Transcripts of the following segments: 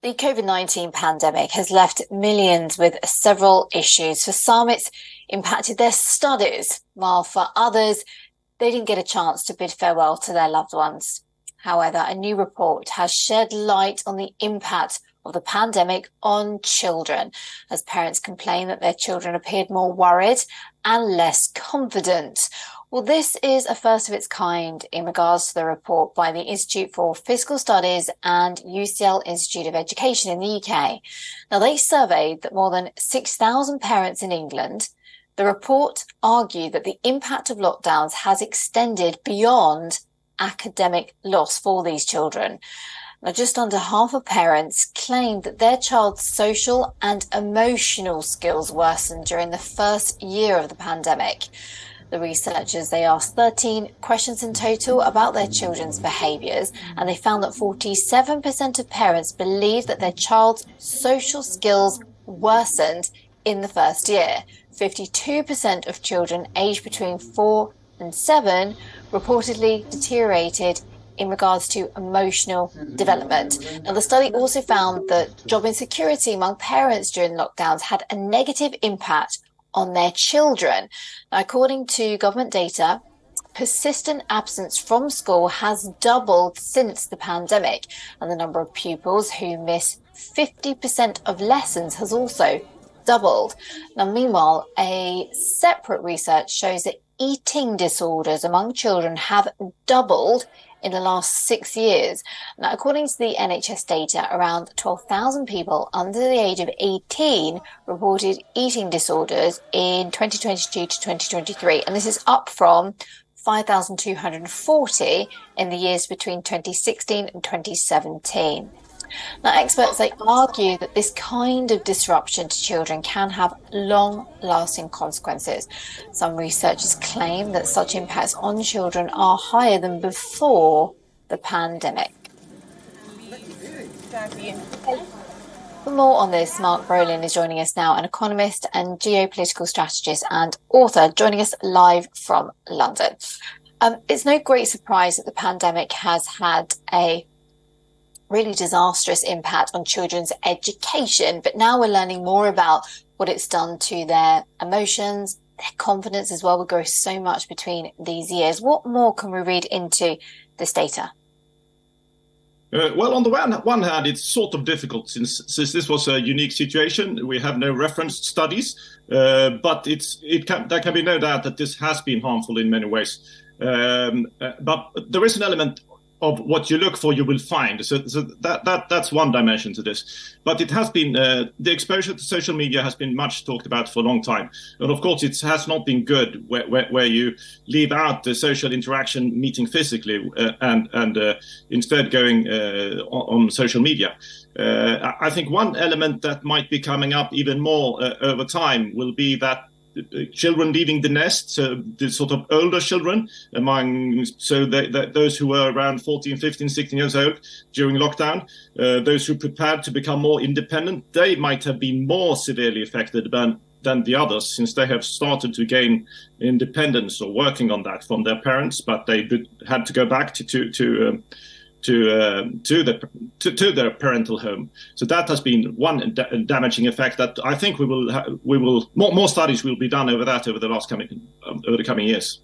The COVID-19 pandemic has left millions with several issues. For some, it's impacted their studies, while for others, they didn't get a chance to bid farewell to their loved ones. However, a new report has shed light on the impact of the pandemic on children, as parents complain that their children appeared more worried and less confident. Well, this is a first of its kind in regards to the report by the Institute for Physical Studies and UCL Institute of Education in the UK. Now, they surveyed that more than 6,000 parents in England. The report argued that the impact of lockdowns has extended beyond academic loss for these children. Now, just under half of parents claimed that their child's social and emotional skills worsened during the first year of the pandemic. The researchers, they asked 13 questions in total about their children's behaviours, and they found that 47% of parents believe that their child's social skills worsened in the first year. 52% of children aged between 4 and 7 reportedly deteriorated in regards to emotional development. Now, the study also found that job insecurity among parents during lockdowns had a negative impact on their children. Now, according to government data, persistent absence from school has doubled since the pandemic, and the number of pupils who miss 50% of lessons has also doubled. Now, meanwhile, a separate research shows that eating disorders among children have doubled in the last 6 years. Now, according to the NHS data, around 12,000 people under the age of 18 reported eating disorders in 2022 to 2023, and this is up from 5,240 in the years between 2016 and 2017. Now, experts, they argue that this kind of disruption to children can have long-lasting consequences. Some researchers claim that such impacts on children are higher than before the pandemic. For more on this, Mark Brolin is joining us now, an economist and geopolitical strategist and author, joining us live from London. It's no great surprise that the pandemic has had a really disastrous impact on children's education, but now we're learning more about what it's done to their emotions, their confidence as well. We grow so much between these years. What more can we read into this data? Well, on the one hand, it's sort of difficult since this was a unique situation. We have no reference studies, but there can be no doubt that this has been harmful in many ways. But there is an element of what you look for, you will find. So that's one dimension to this. But it has been, the exposure to social media has been much talked about for a long time. And of course, it has not been good where you leave out the social interaction, meeting physically, and instead going on social media. I think one element that might be coming up even more over time will be that children leaving the nest, so the sort of older children those who were around 14, 15, 16 years old during lockdown, those who prepared to become more independent, they might have been more severely affected than the others, since they have started to gain independence or working on that from their parents, but they had to go back to their parental home. So that has been one damaging effect that I think more studies will be done over that over the coming years.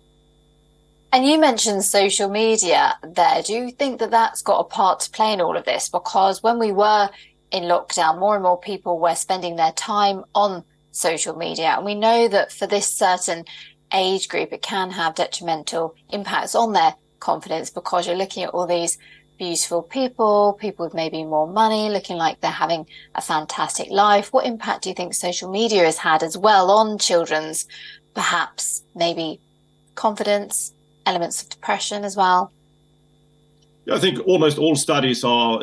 And you mentioned social media there. Do you think that that's got a part to play in all of this? Because when we were in lockdown, more and more people were spending their time on social media, and we know that for this certain age group, it can have detrimental impacts on their confidence, because you're looking at all these beautiful people with maybe more money, looking like they're having a fantastic life. What impact do you think social media has had as well on children's, perhaps, maybe confidence, elements of depression as well? I think almost all studies are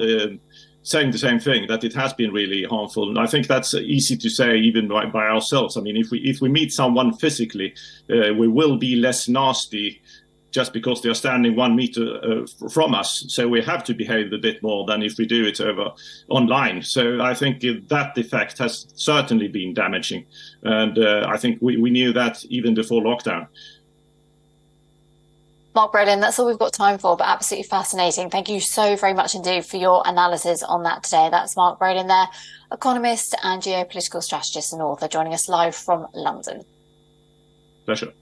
saying the same thing, that it has been really harmful. And I think that's easy to say even by ourselves. I mean, if we meet someone physically, we will be less nasty just because they are standing 1 meter from us. So we have to behave a bit more than if we do it over online. So I think that effect has certainly been damaging. And I think we knew that even before lockdown. Mark Brolin, that's all we've got time for, but absolutely fascinating. Thank you so very much indeed for your analysis on that today. That's Mark Brolin there, economist and geopolitical strategist and author, joining us live from London. Pleasure.